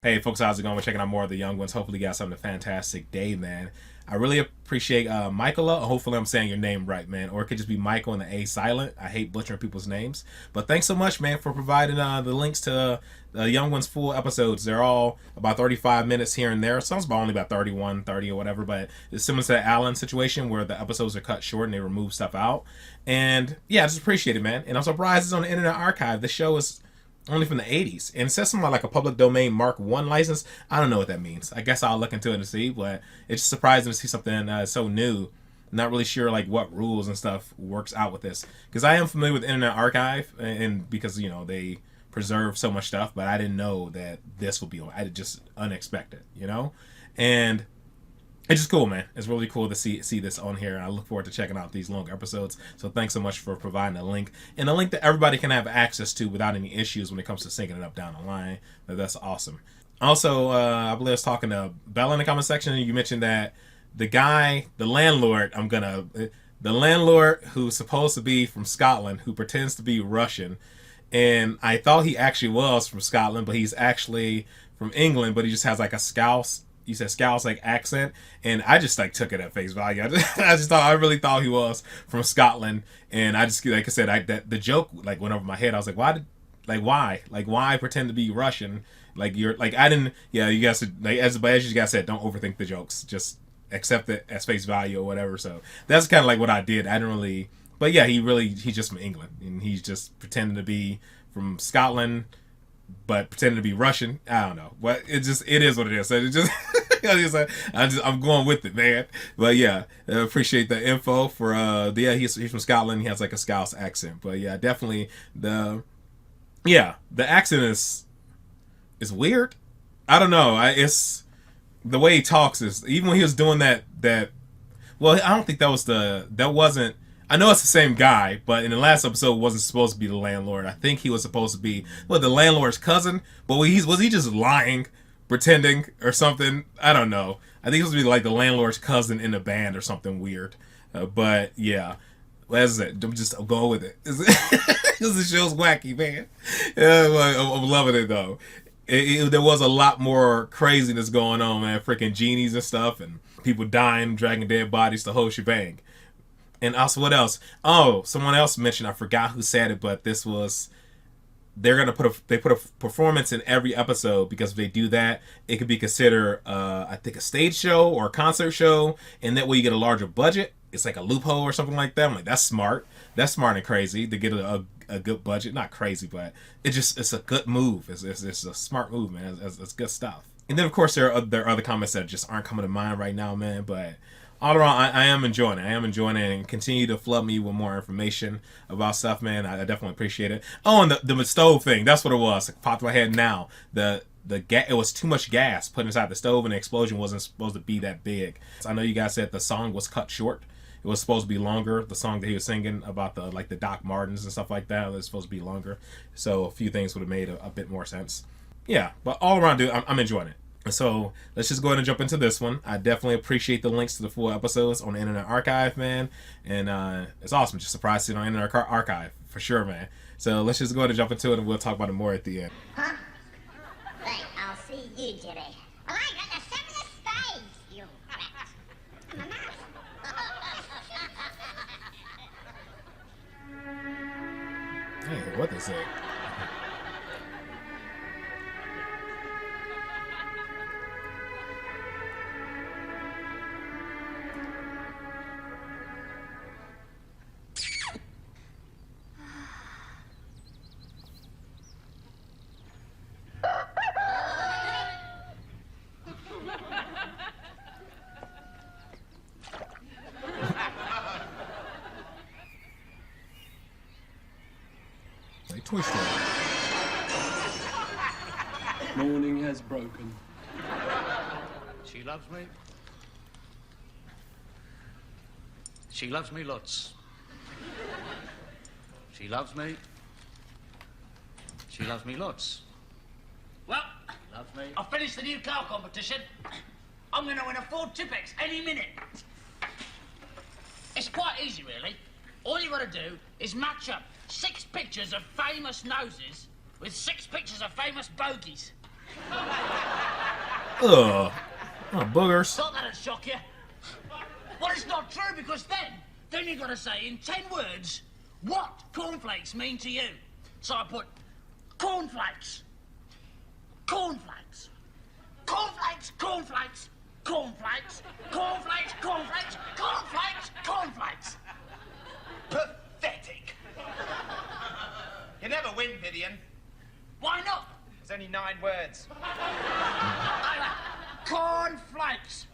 Hey folks, how's it going? We're checking out more of the young ones. Hopefully you guys having a fantastic day, man. I really appreciate Michaela. Hopefully I'm saying your name right, man. Or it could just be Michael and the A silent. I hate butchering people's names. But thanks so much, man, for providing the links to the young ones full episodes. They're all about 35 minutes here and there. Some's about only about 31, 30 or whatever. But it's similar to the Alan situation where the episodes are cut short and they remove stuff out. And yeah, I just appreciate it, man. And I'm surprised it's on the Internet Archive. This show is only from the 80s, and it says something like a public domain Mark 1 license. I don't know what that means. I guess I'll look into it and see, but it's just surprising to see something so new. Not really sure like what rules and stuff works out with this, because I am familiar with Internet Archive, and because they preserve so much stuff, but I didn't know that this would be on. I just unexpected, and it's just cool, man. It's really cool to see this on here, and I look forward to checking out these longer episodes. So thanks so much for providing a link, and a link that everybody can have access to without any issues when it comes to syncing it up down the line. That's awesome. Also, I believe I was talking to Bella in the comment section, and you mentioned that the landlord, the landlord who's supposed to be from Scotland, who pretends to be Russian, and I thought he actually was from Scotland, but he's actually from England, but he just has like a Scouse. You said Scouse like accent, and I just like took it at face value. I really thought he was from Scotland, and I just, like I said, the joke like went over my head. I was like, why pretend to be Russian? Like you're like I didn't. Yeah, you guys like as you guys said, don't overthink the jokes. Just accept it as face value or whatever. So that's kind of like what I did. I didn't really, but yeah, he's just from England, and he's just pretending to be from Scotland, but pretending to be Russian. I don't know. But it is what it is. So it just I'm going with it, man. But yeah, I appreciate the info for he's from Scotland. He has like a Scouse accent. But yeah, definitely the accent is weird. I don't know. It's the way he talks is, even when he was doing that well, I don't think that wasn't. I know it's the same guy, but in the last episode, it wasn't supposed to be the landlord. I think he was supposed to be the landlord's cousin. But was he just lying, pretending, or something? I don't know. I think it was supposed to be like the landlord's cousin in the band or something weird. But yeah, as I said, I'm going with it. Because the show's wacky, man. Yeah, I'm loving it though. There was a lot more craziness going on, man. Freaking genies and stuff, and people dying, dragging dead bodies, the whole shebang. And also, what else? Oh, someone else mentioned. I forgot who said it, but this was. They're gonna put a performance in every episode, because if they do that, it could be considered, I think, a stage show or a concert show, and that way you get a larger budget. It's like a loophole or something like that. I'm like, that's smart. That's smart and crazy to get a good budget. Not crazy, but it's a good move. It's a smart move, man. It's good stuff. And then of course there are other comments that just aren't coming to mind right now, man. But all around, I am enjoying it. I am enjoying it, and continue to flood me with more information about stuff, man. I definitely appreciate it. Oh, and the stove thing. That's what it was. It popped in my head now. It was too much gas put inside the stove, and the explosion wasn't supposed to be that big. So I know you guys said the song was cut short. It was supposed to be longer. The song that he was singing about the Doc Martens and stuff like that, it was supposed to be longer. So a few things would have made a bit more sense. Yeah, but all around, dude, I'm enjoying it. So let's just go ahead and jump into this one. I definitely appreciate the links to the full episodes on the Internet Archive, man. And it's awesome. Just surprised to see it on the Internet Archive, for sure, man. So let's just go ahead and jump into it, and we'll talk about it more at the end. Huh? Hey, I'll see you, Jimmy. Well, I got the seventh stage, you rat. Come on now. Hey, what is it? Like Toy Story. Morning has broken. She loves me. She loves me lots. She loves me. She loves me lots. Well, Loves me. I've finished the new car competition. I'm going to win a Ford Tipex any minute. It's quite easy, really. All you got to do is match up 6 pictures of famous noses with 6 pictures of famous bogies. Ugh. Oh, boogers. Thought that'd shock you. Well, it's not true, because then you gotta say in 10 words what cornflakes mean to you. So I put cornflakes, cornflakes, cornflakes, cornflakes, cornflakes, cornflakes, cornflakes, cornflakes, cornflakes. Pathetic. You never win, Vivian. Why not? It's only 9 words. Cornflakes.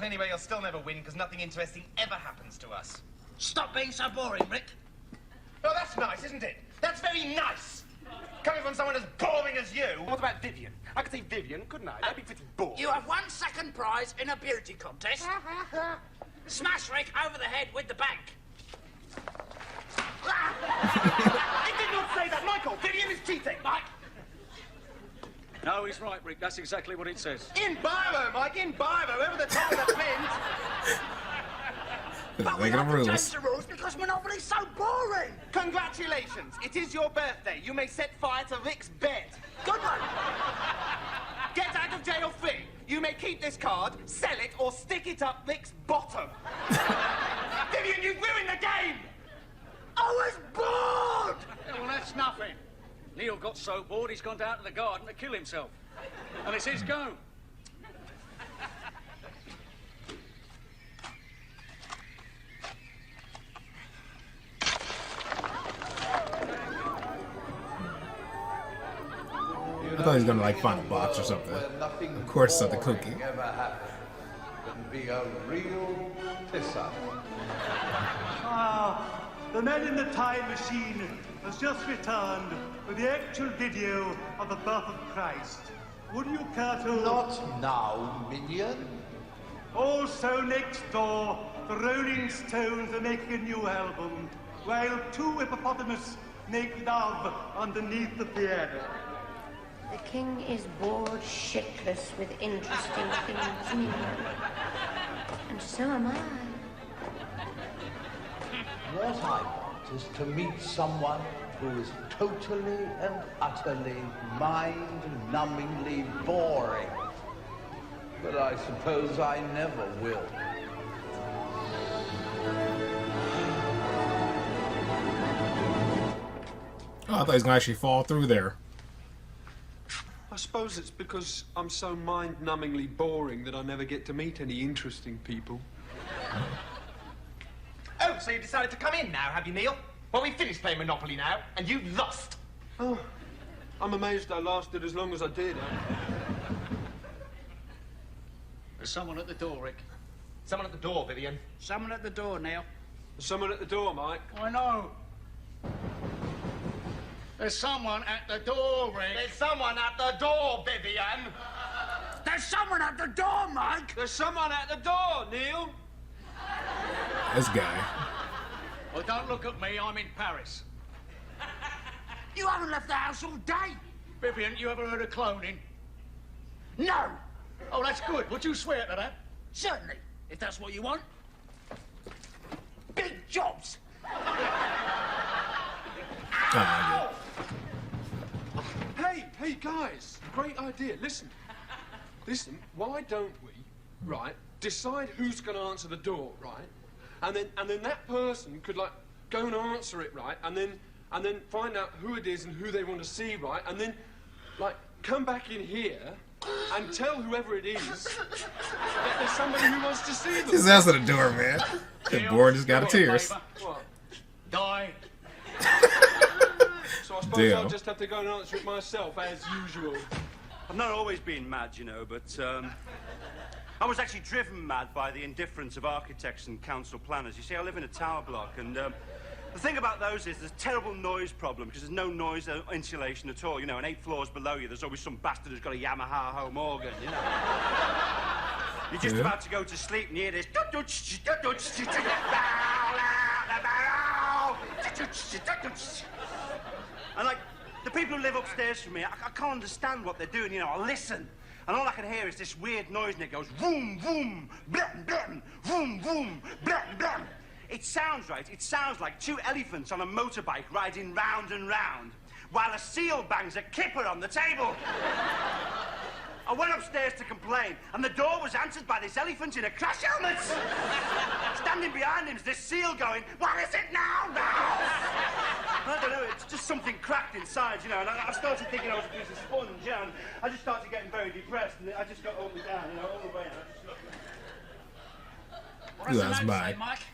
Anyway, you'll still never win because nothing interesting ever happens to us. Stop being so boring, Rick. Oh, that's nice, isn't it? That's very nice. Coming from someone as boring as you. What about Vivian? I could say Vivian, couldn't I? That'd be pretty boring. You have 1 second prize in a beauty contest. Smash Rick over the head with the bank. It did not say that, Michael! Vivian is cheating! Mike. No, he's right, Rick. That's exactly what it says. In biro, Mike, in biro, over the top of the print. But we Making have the to change rules. the rules because Monopoly's so boring. Congratulations, it is your birthday. You may set fire to Rick's bed. Good one. Get out of jail free. You may keep this card, sell it, or stick it up Rick's bottom. Vivian, you've ruined the game! I was bored. Yeah, well, that's nothing. Neil got so bored he's gone down to the garden to kill himself. And it's his go. I thought he was gonna like find a box or something. Of course, something cookie. Ever happen and be a real pisser. Ah, the man in the time machine has just returned with the actual video of the birth of Christ. Would you care to... Not now, minion. Also next door, the Rolling Stones are making a new album, while 2 hippopotamus make love underneath the piano. The king is bored shitless with interesting things, Minion. And so am I. What I want is to meet someone who is totally and utterly mind-numbingly boring. But I suppose I never will. Oh, I thought he was gonna actually fall through there. I suppose it's because I'm so mind-numbingly boring that I never get to meet any interesting people. Oh, so you decided to come in now, have you, Neil? Well, we finished playing Monopoly now, and you lost. Oh, I'm amazed I lasted as long as I did. There's someone at the door, Rick. Someone at the door, Vivian. Someone at the door, Neil. There's someone at the door, Mike. I know. There's someone at the door, Rick. There's someone at the door, Vivian. There's someone at the door, Mike. There's someone at the door, Neil. This guy. Well, don't look at me. I'm in Paris. You haven't left the house all day. Vivian, you ever heard of cloning? No. Oh, that's good. Would you swear to that? Certainly, if that's what you want. Big jobs. Oh, Hey, guys, great idea. Listen, why don't we, right, decide who's going to answer the door, right? And then that person could, like, go and answer it, right? And then find out who it is and who they want to see, right? And then, like, come back in here and tell whoever it is that there's somebody who wants to see them. Just answer the door, man. The board just got tears. What? Die. So I suppose Deal. I'll just have to go and answer it myself, as usual. I've not always been mad, you know, but I was actually driven mad by the indifference of architects and council planners. You see, I live in a tower block, and the thing about those is there's a terrible noise problem because there's no noise insulation at all. You know, and 8 floors below you, there's always some bastard who's got a Yamaha home organ, you know. You're just about to go to sleep and you hear this. And, like, the people who live upstairs from me, I can't understand what they're doing, you know. I listen, and all I can hear is this weird noise, and it goes vroom, vroom, blam, blam, vroom, vroom, blam, blam. It sounds like 2 elephants on a motorbike riding round and round. while a seal bangs a kipper on the table. I went upstairs to complain, and the door was answered by this elephant in a crash helmet. Standing behind him is this seal going, "What is it now, I don't know, it's just something cracked inside, you know, and I started thinking I was a piece of sponge, yeah, and I just started getting very depressed, and I just got all the way down, you know, all the way, and I just looked. What does the That's note mine. say, Mike?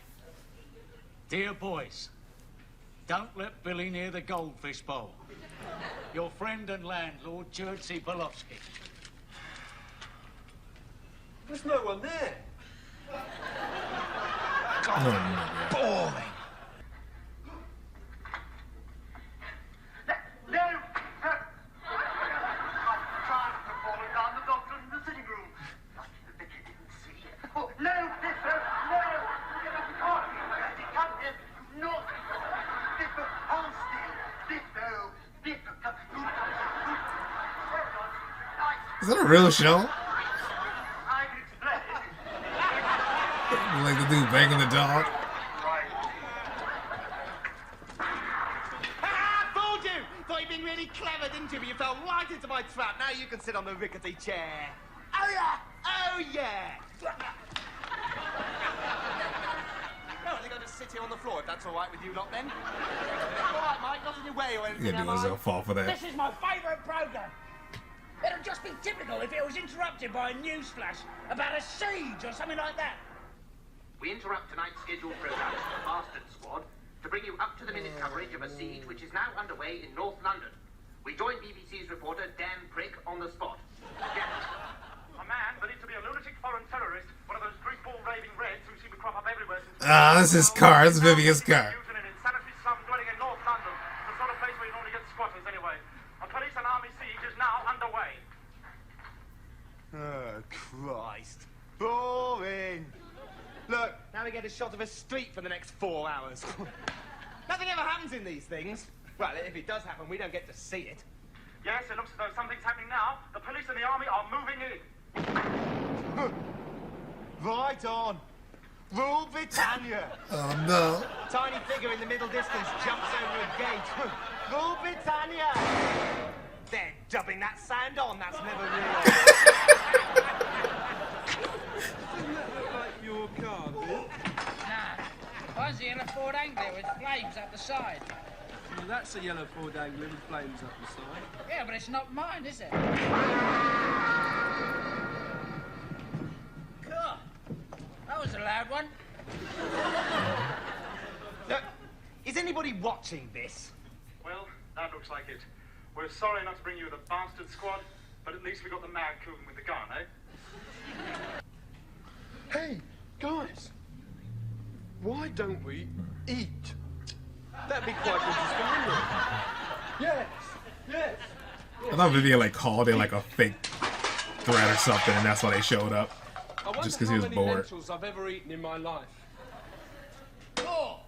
Dear boys, don't let Billy near the goldfish bowl. Your friend and landlord, Jerzy Bolowski. There's no one there. Boring. No! Falling down the doctor in the sitting room. Vicky didn't see it. Oh, no! Biffa! No! Come here! No! Biffa! Hold still! Biffa! Biffa! Is that a real show? Like the dude banging the dog. Fooled you! Thought you'd been really clever, didn't you? But you fell right into my trap. Now you can sit on the rickety chair. Oh, yeah! Oh, yeah! Oh, I think I'll just sit here on the floor, if that's all right with you lot, then. All right, Mike, not in your way or anything, Yeah, dude, am I? he'll fall for that. This is my favourite programme. It'll just be typical if it was interrupted by a news flash about a siege or something like that. We interrupt tonight's scheduled programme of the Bastard Squad to bring you up-to-the-minute coverage of a siege which is now underway in North London. We join BBC's reporter Dan Prick on the spot. Yes. A man believed to be a lunatic foreign terrorist, one of those greaseball raving reds who seem to crop up everywhere since... This is car. This is Vivian's car. ...in an insanity slum dwelling in North London, the sort of place where you normally get squatters anyway. A police and army siege is now underway. Oh, Christ. Boring. Look, now we get a shot of a street for the next 4 hours. Nothing ever happens in these things. Well, if it does happen, we don't get to see it. Yes, it looks as though something's happening now. The police and the army are moving in. Right on. Rule Britannia. Oh, no. Tiny figure in the middle distance jumps over a gate. Rule Britannia. They're dubbing that sound on. That's never real. Doesn't that look like your car, Bill? Nah. Mine's a yellow Ford Anglia with flames up the side. Well, that's a yellow Ford Anglia with flames up the side. Yeah, but it's not mine, is it? God, that was a loud one. Look, is anybody watching this? Well, that looks like it. We're sorry not to bring you the Bastard Squad, but at least we got the man cooling with the gun, eh? Hey, guys. Why don't we eat? That'd be quite interesting, wouldn't it? Yes, yes. I thought Vivian like called it like a fake threat or something, and that's why they showed up. I wonder Just because he was how many bored. lentils I've ever eaten in my life. Oh!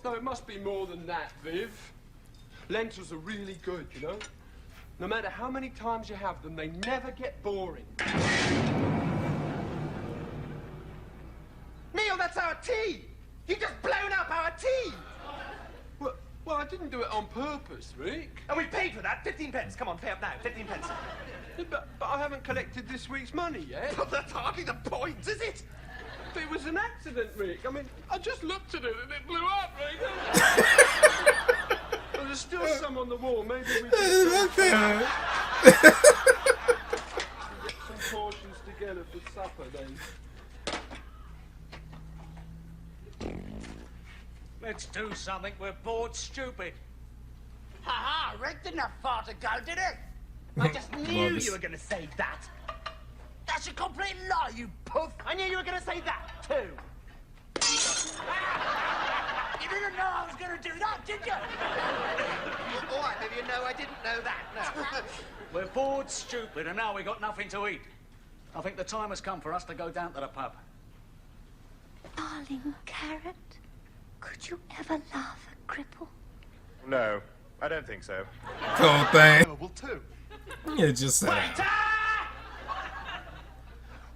No, it must be more than that, Viv. Lentils are really good, you know? No matter how many times you have them, they never get boring. Neil, that's our tea! You've just blown up our tea! Well, I didn't do it on purpose, Rick. And we paid for that. 15 pence. Come on, pay up now. 15 pence. Yeah, but I haven't collected this week's money yet. But that's hardly the point, is it? But it was an accident, Rick. I mean, I just looked at it and it blew up, Rick. Well, there's still some on the wall. Maybe we can get some portions together for supper then. Let's do something. We're bored stupid. Ha-ha, Rick didn't have far to go, did it? I just knew you were going to say that. That's a complete lie, you poof. I knew you were going to say that, too. You didn't know I was going to do that, did you? All right, Vivian, no, I didn't know that, no. We're bored stupid, and now we got nothing to eat. I think the time has come for us to go down to the pub. Darling Carrot, could you ever laugh a cripple? No, I don't think so. Cool thing. Well, too. Yeah, just said Waiter!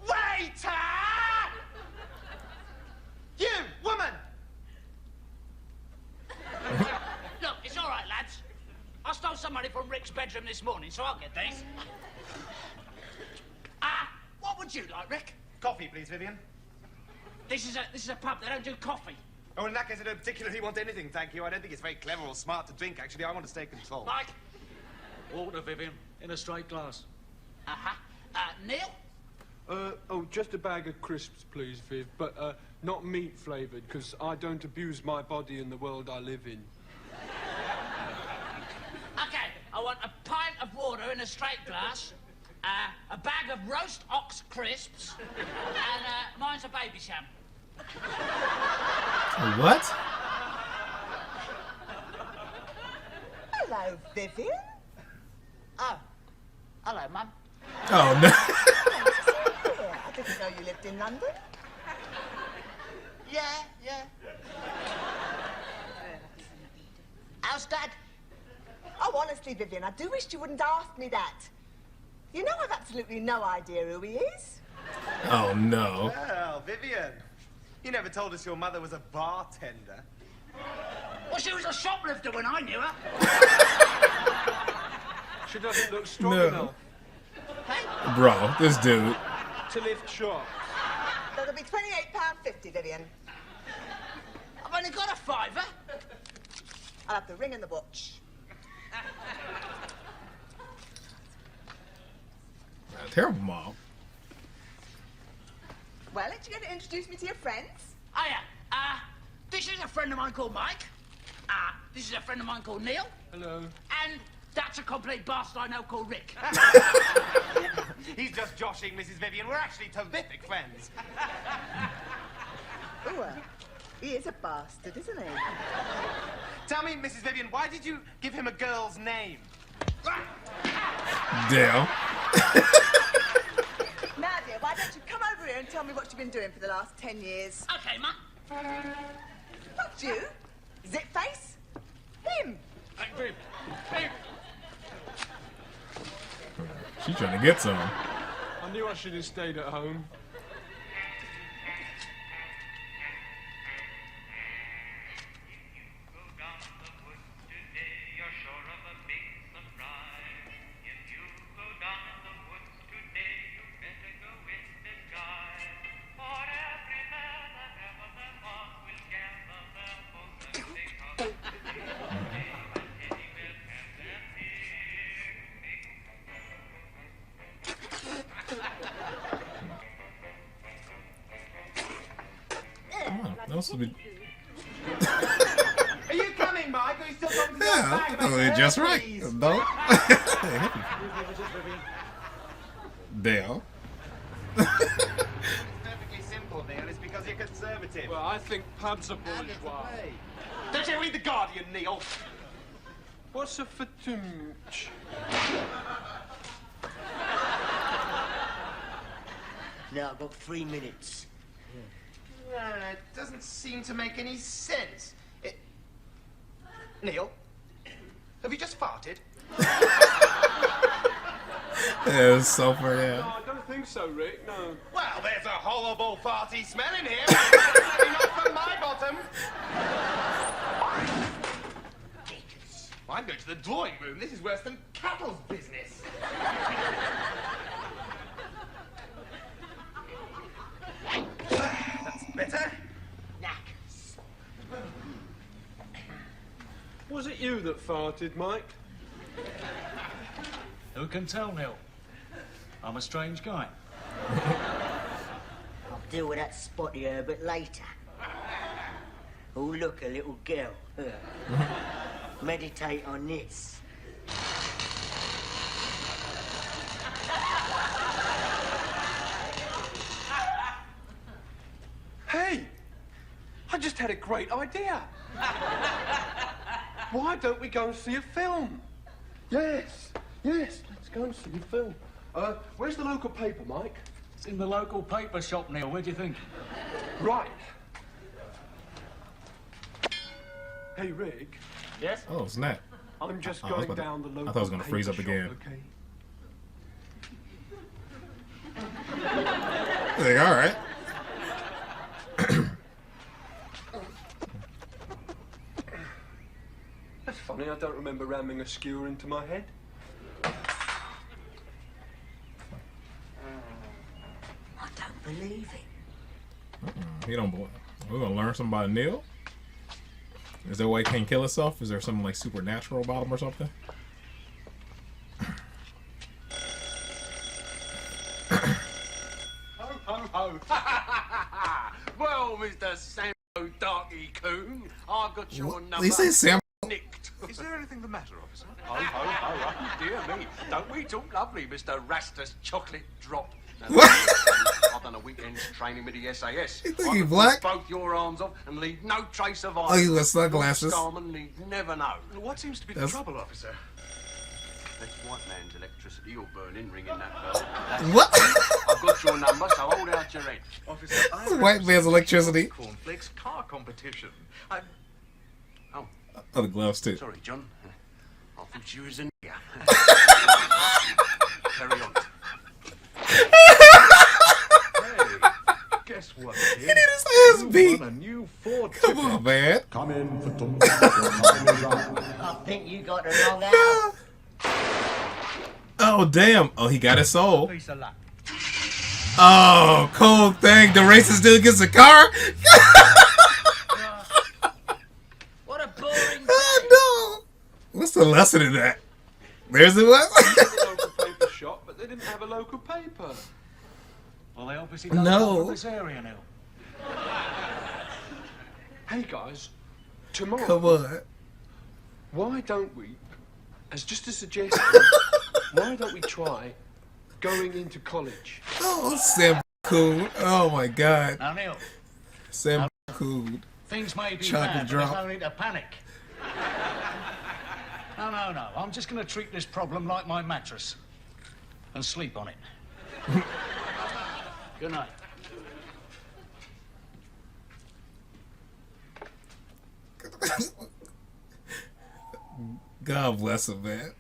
Waiter! You, woman! Look, it's all right, lads. I stole morning, so I'll get these. What would you like, Rick? Coffee, please, Vivian. This is a pub. They don't do coffee. Oh, in that case, I don't particularly want anything, thank you. I don't think it's very clever or smart to drink, actually. I want to stay controlled. Mike? Water, Vivian, in a straight glass. Neil? Oh, just a bag of crisps, please, Viv, but not meat-flavoured, because I don't abuse my body in the world I live in. Okay, I want a pint of water in a straight glass, a bag of roast ox crisps, and mine's a baby sham. What? Hello, Vivian. Oh. Hello, Mum. Oh, no. I didn't know you lived in London. Yeah. How's Dad? Oh, honestly, Vivian, I do wish you wouldn't ask me that. You know I've absolutely no idea who he is. Oh, no. Well, Vivian, you never told us your mother was a bartender. Well, she was a shoplifter when I knew her. She doesn't look strong enough. Hey? Bro, this dude. To lift shots. That'll be £28.50, Vivian. I've only got a fiver. I'll have the ring and the watch. Terrible mom. Well, aren't you going to introduce me to your friends? Hiya. This is a friend of mine called Mike. This is a friend of mine called Neil. Hello. And that's a complete bastard I know called Rick. He's just joshing Mrs. Vivian. We're actually terrific friends. Oh, he is a bastard, isn't he? Tell me, Mrs. Vivian, why did you give him a girl's name? Damn. Now, dear, why don't you come over here and tell me what you've been doing for the last 10 years? Okay, Ma. Not you. Zip-face. Him. Hey, Viv. Hey. She's trying to get some. I knew I should have stayed at home. Those would be... Are you coming, Mike? Are you still talking to your Yeah, bag? just right. No. Dale. It's perfectly simple, Neil. It's because you're conservative. Well, I think pubs are bourgeois. Don't you read The Guardian, Neil? What's a fatumch? Now, I've got 3 minutes. It doesn't seem to make any sense. Neil, have you just farted? Yeah, it's so far, yeah. No, I don't think so, Rick, no. Well, there's a horrible farty smell in here. Definitely not from my bottom. I'm going to the drawing room. This is worse than cattle's business. That's better. Knackers. Was it you that farted, Mike? Who can tell, Neil? I'm a strange guy. I'll deal with that spotty Herbert later. Oh, look, a little girl. Meditate on this. Hey! I just had a great idea. Why don't we go and see a film? Yes, let's go and see a film. Where's the local paper, Mike? It's in the local paper shop, Neil. Where do you think? Right. Hey, Rick. Yes? Oh, snap. I'm just I was going about to- down the local I thought it was gonna freeze up paper again. shop, Like, okay? all right. That's funny, I don't remember ramming a skewer into my head. believe it. He don't believe. We're gonna learn something about Neil. Is there a way he can't kill himself? Is there something like supernatural about him or something? Ho, ho, ho. Well, Mr. Sambo Darky Coon, I've got your number. He say Sam. Nicked. Is there anything the matter, officer? Ho, ho, ho, oh, dear me. Don't we talk lovely, Mr. Rastus Chocolate Drop. What? I've done a weekend's training with the SAS. You think he black? Both your arms off and leave no trace of iron. Oh, he wears sunglasses. Starman need never know. What seems to be the That's- trouble, officer? That's white man's electricity all burning, ringing that bell. That's What? I've got your number, so hold out your head. Officer, I White man's electricity. Cornflakes car competition. Oh, the gloves too. Sorry, John. I thought you was in here. Carry on. Guess what, He kid? need his ass beat. You won a new Ford Come ticket. on, man. Come in for Tom. Your time is up. I think you got the wrong house. Oh, damn. Oh, he got his soul. Piece of luck. Oh, cool thing. The racist dude gets a car. What a boring Oh, no. What's the lesson in that? There's the lesson. A local paper shop, but they didn't have a local paper. Well, they obviously don't No. come from this area now. Hey, guys. Tomorrow, Come on. why don't we, as just a suggestion, why don't we try going into college? Oh, Sam Cool. Oh, my God. Now, Neil, Sam Cool. things may be Chocolate bad, but drop. there's no need to panic. No. I'm just going to treat this problem like my mattress and sleep on it. Good night. God bless him, man.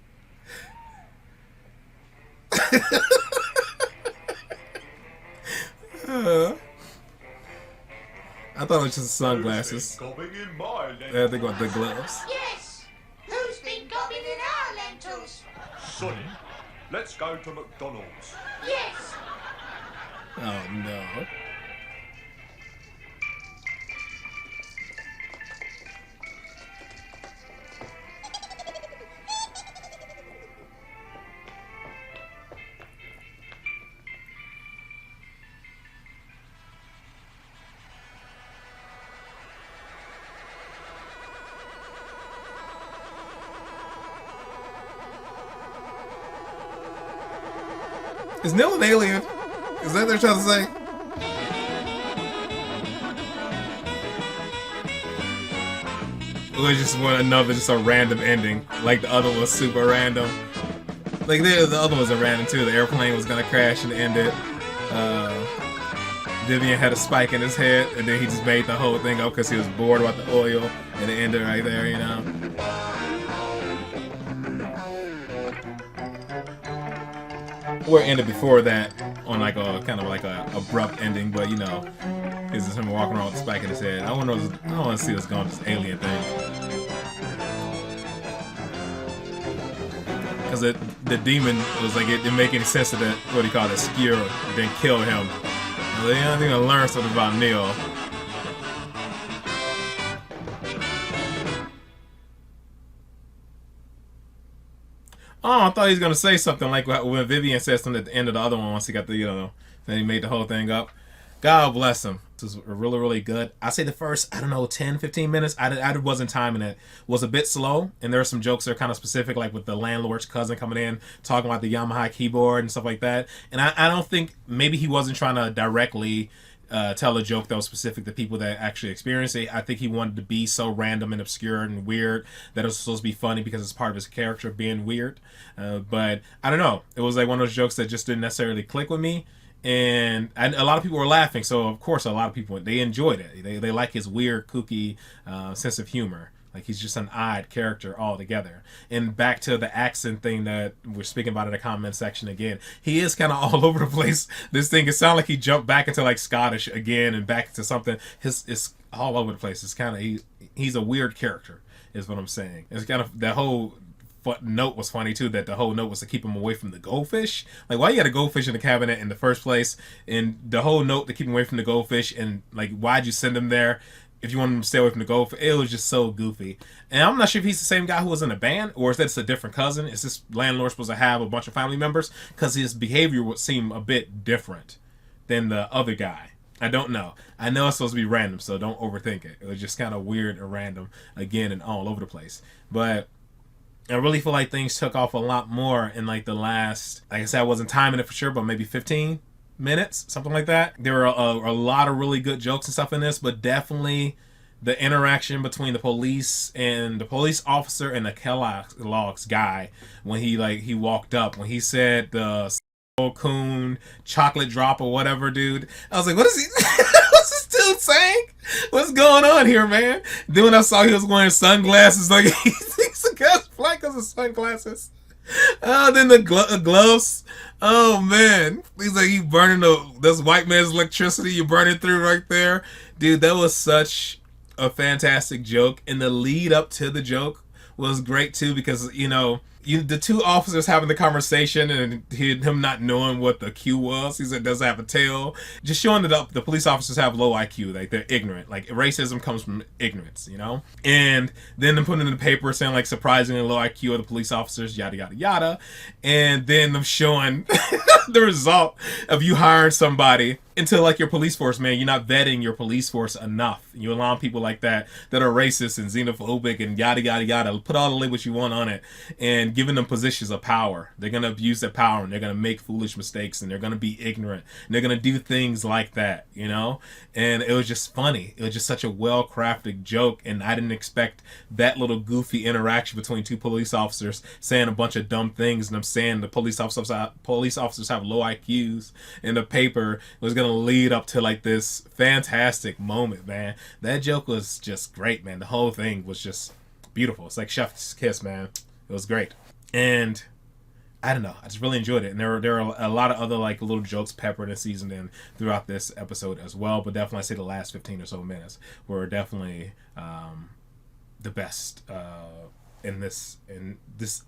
I thought it was just sunglasses. Gobbing in my Yeah, they got the gloves. Yes. Who's been gobbing in our lentils? Sonny, let's go to McDonald's. Yes. Oh, no. Is Neil an alien? Is that what they're trying to say? Or just want another, just a random ending, like the other was super random. Like the other ones are random too. The airplane was gonna crash and end it. Vivian had a spike in his head, and then he just made the whole thing up because he was bored about the oil, and it ended right there, you know. Or it ended before that on like a kind of like a abrupt ending, but you know, it's just him walking around with a spike in his head. I want to see us going this alien thing. Because the demon was like, it didn't make any sense that, what do you call it, skewer, then kill him. They don't even learn something about Neil. Oh, I thought he was going to say something like when Vivian said something at the end of the other one once he got the, you know, then he made the whole thing up. God bless him. This was really, really good. I say the first, I don't know, 10, 15 minutes, I wasn't timing it, was a bit slow. And there are some jokes that are kind of specific, like with the landlord's cousin coming in, talking about the Yamaha keyboard and stuff like that. And I don't think, maybe he wasn't trying to directly tell a joke that was specific to people that actually experienced it. I think he wanted to be so random and obscure and weird that it was supposed to be funny because it's part of his character being weird. But I don't know. It was like one of those jokes that just didn't necessarily click with me. And a lot of people were laughing, so of course a lot of people, they enjoyed it. They like his weird, kooky sense of humor. Like he's just an odd character altogether. And back to the accent thing that we're speaking about in the comment section again, he is kind of all over the place. This thing, it sounds like he jumped back into like Scottish again and back into something. It's all over the place. It's kind of he's a weird character, is what I'm saying. It's kind of that whole note was funny too, that the whole note was to keep him away from the goldfish. Like, why you got a goldfish in the cabinet in the first place? And the whole note to keep him away from the goldfish, and like, why'd you send him there if you want him to stay away from the goldfish? It was just so goofy. And I'm not sure if he's the same guy who was in the band, or is that a different cousin? Is this landlord supposed to have a bunch of family members? Because his behavior would seem a bit different than the other guy. I don't know. I know it's supposed to be random, so don't overthink it. It was just kind of weird and random again and all over the place. But I really feel like things took off a lot more in like the last, like I said, I wasn't timing it for sure, but maybe 15 minutes, something like that. There were a lot of really good jokes and stuff in this, but definitely the interaction between the police and the police officer and the Kellogg's guy when he walked up, when he said the coon chocolate drop or whatever, dude. I was like, what is he what's this dude saying? What's going on here, man? Then when I saw he was wearing sunglasses, like he thinks the guy's black because of sunglasses. Then the gloves. Oh man, he's like, you burning this white man's electricity, you burning through right there, dude. That was such a fantastic joke, and the lead up to the joke was great too, because the two officers having the conversation and him not knowing what the cue was. He said, does it have a tail? Just showing that the police officers have low IQ. Like, they're ignorant. Like, racism comes from ignorance, And then them putting in the paper saying, like, surprisingly low IQ of the police officers, yada, yada, yada. And then them showing the result of you hiring somebody into, like, your police force, man. You're not vetting your police force enough. You allow people like that are racist and xenophobic and yada, yada, yada. Put all the labels you want on it and giving them positions of power. They're going to abuse their power, and they're going to make foolish mistakes, and they're going to be ignorant, and they're going to do things like that, And it was just funny. It was just such a well-crafted joke, and I didn't expect that little goofy interaction between two police officers saying a bunch of dumb things, and them saying the police officers have low IQs in the paper was going to lead up to like this fantastic moment, man. That joke was just great, man. The whole thing was just beautiful. It's like chef's kiss, man. It was great. And I don't know, I just really enjoyed it. And there are a lot of other like little jokes peppered and seasoned in throughout this episode as well. But definitely, I say the last 15 or so minutes were definitely the best in this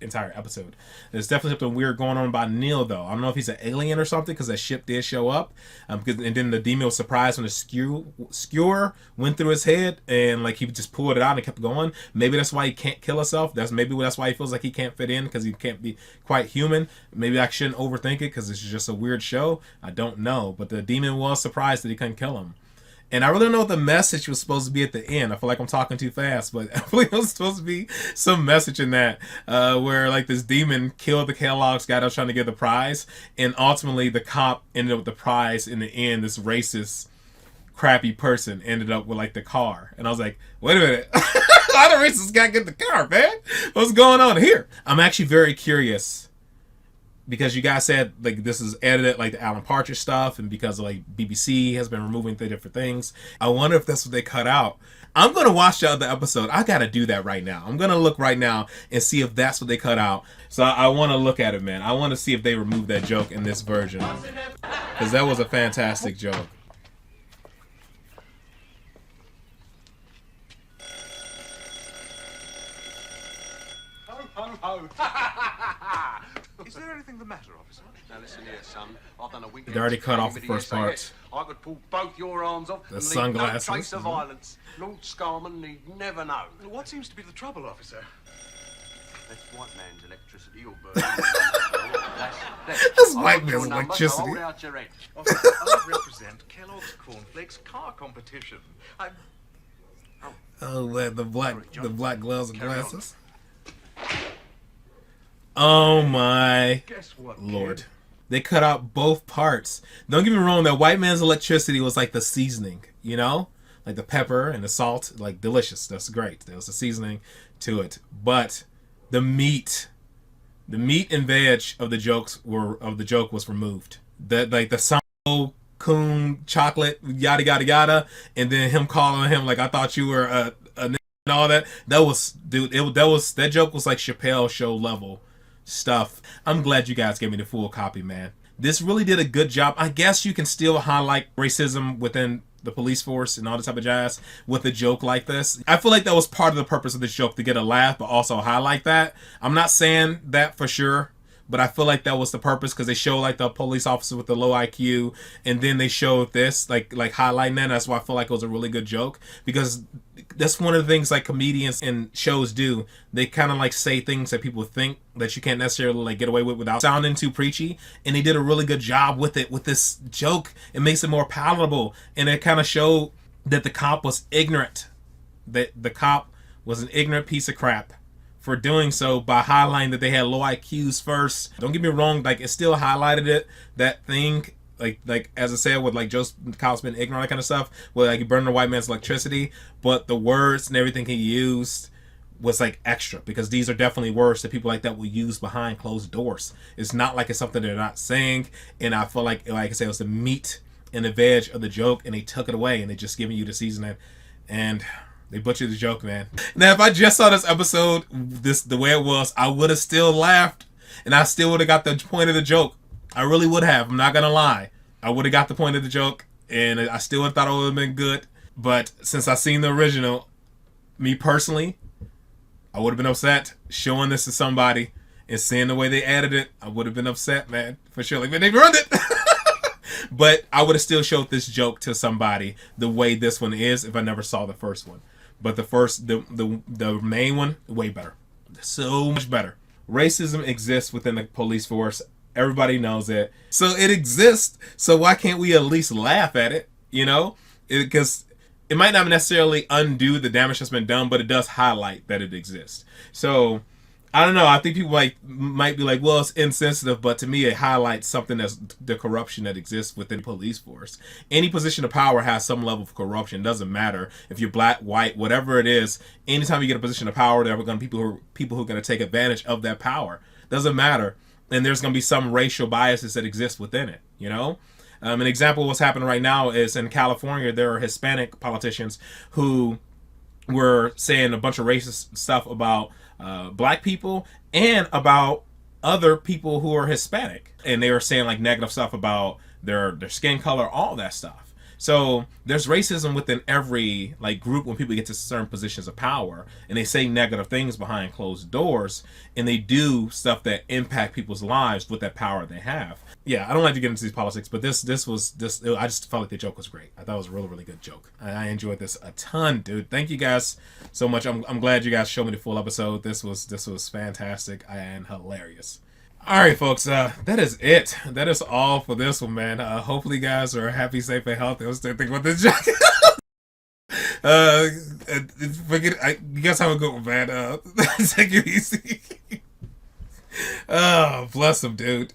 entire episode. There's definitely something weird going on about Neil, though. I don't know if he's an alien or something, because that ship did show up. And then the demon was surprised when the skewer went through his head, and like he just pulled it out and kept going. Maybe that's why he can't kill himself. That's why he feels like he can't fit in, because he can't be quite human. Maybe I shouldn't overthink it, because it's just a weird show. I don't know, but the demon was surprised that he couldn't kill him. And I really don't know what the message was supposed to be at the end. I feel like I'm talking too fast, but I believe it was supposed to be some message in that where like this demon killed the Kellogg's guy that was trying to get the prize, and ultimately the cop ended up with the prize in the end. This racist, crappy person ended up with like the car, and I was like, wait a minute, how the racist guy get the car, man? What's going on here? I'm actually very curious, because you guys said like this is edited like the Alan Partridge stuff, and because like BBC has been removing the different things, I wonder if that's what they cut out. I'm gonna watch the other episode. I gotta do that right now. I'm gonna look right now and see if that's what they cut out. So I want to look at it, man. I want to see if they removed that joke in this version, because that was a fantastic joke. Ho, ho, ho. Is there anything the matter, officer? Now listen here, son. I've done a weekend. They already cut off the first part. I could pull both your arms off the and sunglasses. Leave no trace of violence. Lord Scarman need never know. What seems to be the trouble, officer? That's white man's electricity or burn. That's white man's electricity. Hold out your head. Officer, I represent Kellogg's Cornflakes car competition. Oh, the black gloves and glasses. Oh my Lord. They cut out both parts. Don't get me wrong, that white man's electricity was like the seasoning, like the pepper and the salt, like delicious. That's great. There was a seasoning to it. But the meat and veg of the joke was removed. The Samo coon chocolate, yada yada yada, and then him calling him like, I thought you were a and all that. That joke was like Chappelle show level stuff. I'm glad you guys gave me the full copy, man. This really did a good job. I guess you can still highlight racism within the police force and all the type of jazz with a joke like this. I feel like that was part of the purpose of this joke, to get a laugh, but also highlight that. I'm not saying that for sure, but I feel like that was the purpose, because they show like the police officer with the low IQ, and then they showed this like highlighting that. That's why I feel like it was a really good joke, because that's one of the things like comedians and shows do. They kind of like say things that people think that you can't necessarily like get away with without sounding too preachy, and they did a really good job with it. With this joke, it makes it more palatable, and it kind of showed that the cop was ignorant, that the cop was an ignorant piece of crap for doing so, by highlighting that they had low IQs first. Don't get me wrong, like it still highlighted it, that thing, like as I said, with like Joe's cops being ignorant, that kind of stuff, with like burning the white man's electricity, but the words and everything he used was like extra, because these are definitely words that people like that will use behind closed doors. It's not like it's something they're not saying, and I feel like I said, it was the meat and the veg of the joke, and they took it away, and they just giving you the seasoning, and they butchered the joke, man. Now, if I just saw this episode the way it was, I would have still laughed, and I still would have got the point of the joke. I really would have. I'm not gonna lie. I would have got the point of the joke, and I still would have thought it would have been good. But since I seen the original, me personally, I would have been upset showing this to somebody and seeing the way they added it. I would have been upset, man, for sure. Like, man, they ruined it. But I would have still showed this joke to somebody the way this one is if I never saw the first one. But the main one, way better. So much better. Racism exists within the police force. Everybody knows it. So it exists. So why can't we at least laugh at it? You know? Because it might not necessarily undo the damage that's been done, but it does highlight that it exists. So I don't know. I think people might be like, well, it's insensitive, but to me, it highlights something that's the corruption that exists within the police force. Any position of power has some level of corruption. It doesn't matter if you're black, white, whatever it is. Anytime you get a position of power, there are going to be people who are going to take advantage of that power. Doesn't matter. And there's going to be some racial biases that exist within it, you know? An example of what's happening right now is in California, there are Hispanic politicians who were saying a bunch of racist stuff about black people and about other people who are Hispanic, and they were saying like negative stuff about their skin color, all that stuff. So there's racism within every like group when people get to certain positions of power, and they say negative things behind closed doors, and they do stuff that impact people's lives with that power they have. Yeah, I don't like to get into these politics, but this I just felt like the joke was great. I thought it was a really, really good joke. I enjoyed this a ton, dude. Thank you guys so much. I'm glad you guys showed me the full episode. This was fantastic and hilarious. All right, folks, that is it. That is all for this one, man. Hopefully you guys are happy, safe, and healthy. I was still thinking about this joke. You guys have a good one, man. Take it easy. Oh, bless him, dude.